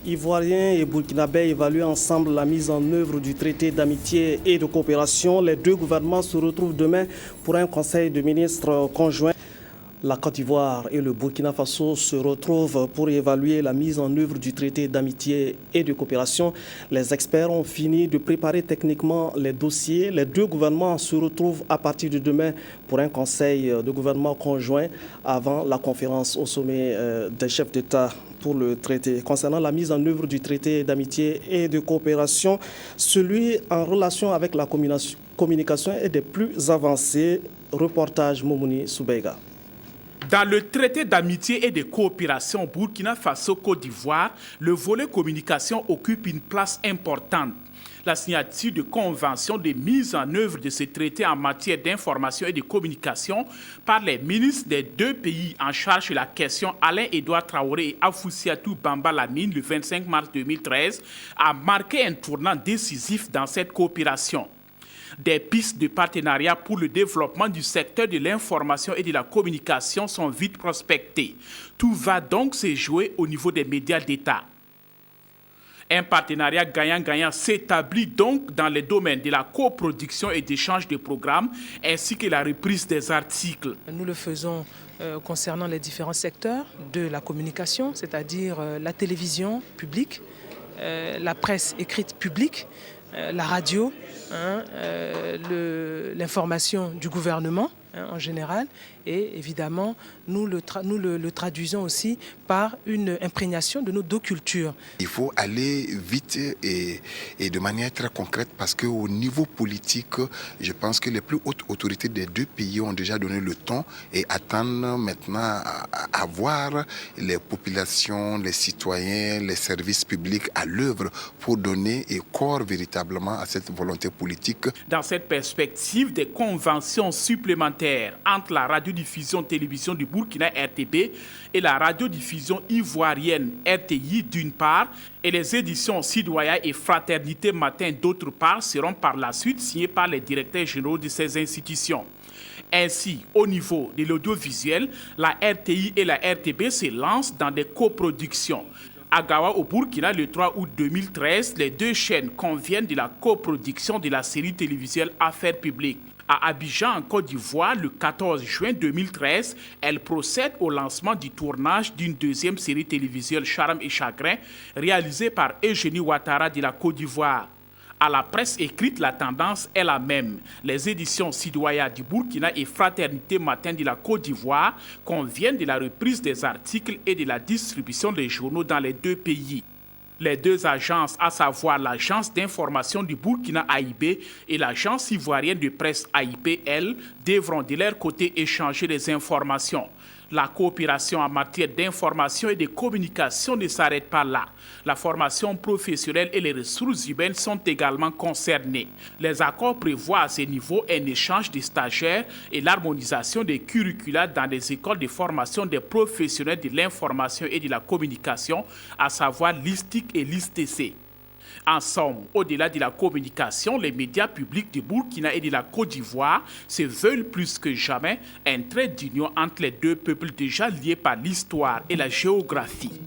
Ivoiriens et burkinabés évaluent ensemble la mise en œuvre du traité d'amitié et de coopération. Les deux gouvernements se retrouvent demain pour un conseil de ministres conjoint. La Côte d'Ivoire et le Burkina Faso se retrouvent pour évaluer la mise en œuvre du traité d'amitié et de coopération. Les experts ont fini de préparer techniquement les dossiers. Les deux gouvernements se retrouvent à partir de demain pour un conseil de gouvernement conjoint avant la conférence au sommet des chefs d'État pour le traité. Concernant la mise en œuvre du traité d'amitié et de coopération, celui en relation avec la communication est des plus avancés. Reportage Momouni Soubeiga. Dans le traité d'amitié et de coopération Burkina Faso-Côte d'Ivoire, le volet communication occupe une place importante. La signature de convention de mise en œuvre de ce traité en matière d'information et de communication par les ministres des deux pays en charge de la question Alain-Édouard Traoré et Afoussiatou Bamba Lamine le 25 mars 2013 a marqué un tournant décisif dans cette coopération. Des pistes de partenariat pour le développement du secteur de l'information et de la communication sont vite prospectées. Tout va donc se jouer au niveau des médias d'État. Un partenariat gagnant-gagnant s'établit donc dans les domaines de la coproduction et d'échange de programmes, ainsi que la reprise des articles. Nous le faisons concernant les différents secteurs de la communication, c'est-à-dire la télévision publique, la presse écrite publique, la radio, l'information du gouvernement en général, et évidemment nous le traduisons aussi par une imprégnation de nos deux cultures. Il faut aller vite et de manière très concrète parce qu'au niveau politique, je pense que les plus hautes autorités des deux pays ont déjà donné le ton et attendent maintenant à voir les populations, les citoyens, les services publics à l'œuvre pour donner corps véritablement à cette volonté politique. Dans cette perspective, des conventions supplémentaires entre la radiodiffusion télévision du Burkina RTB et la radiodiffusion ivoirienne RTI d'une part et les éditions Sidoya et Fraternité Matin d'autre part seront par la suite signées par les directeurs généraux de ces institutions. Ainsi, au niveau de l'audiovisuel, la RTI et la RTB se lancent dans des coproductions. À Gawa, au Burkina, le 3 août 2013, les deux chaînes conviennent de la coproduction de la série télévisuelle Affaires publiques. À Abidjan, en Côte d'Ivoire, le 14 juin 2013, elle procède au lancement du tournage d'une deuxième série télévisuelle Charme et Chagrin, réalisée par Eugénie Ouattara de la Côte d'Ivoire. À la presse écrite, la tendance est la même. Les éditions Sidoya du Burkina et Fraternité Matin de la Côte d'Ivoire conviennent de la reprise des articles et de la distribution des journaux dans les deux pays. Les deux agences, à savoir l'agence d'information du Burkina AIB et l'agence ivoirienne de presse AIPL, devront de leur côté échanger les informations. La coopération en matière d'information et de communication ne s'arrête pas là. La formation professionnelle et les ressources humaines sont également concernées. Les accords prévoient à ce niveau un échange de stagiaires et l'harmonisation des curricula dans les écoles de formation des professionnels de l'information et de la communication, à savoir l'ISTIC et l'ISTC. En somme, au-delà de la communication, les médias publics du Burkina et de la Côte d'Ivoire se veulent plus que jamais un trait d'union entre les deux peuples déjà liés par l'histoire et la géographie.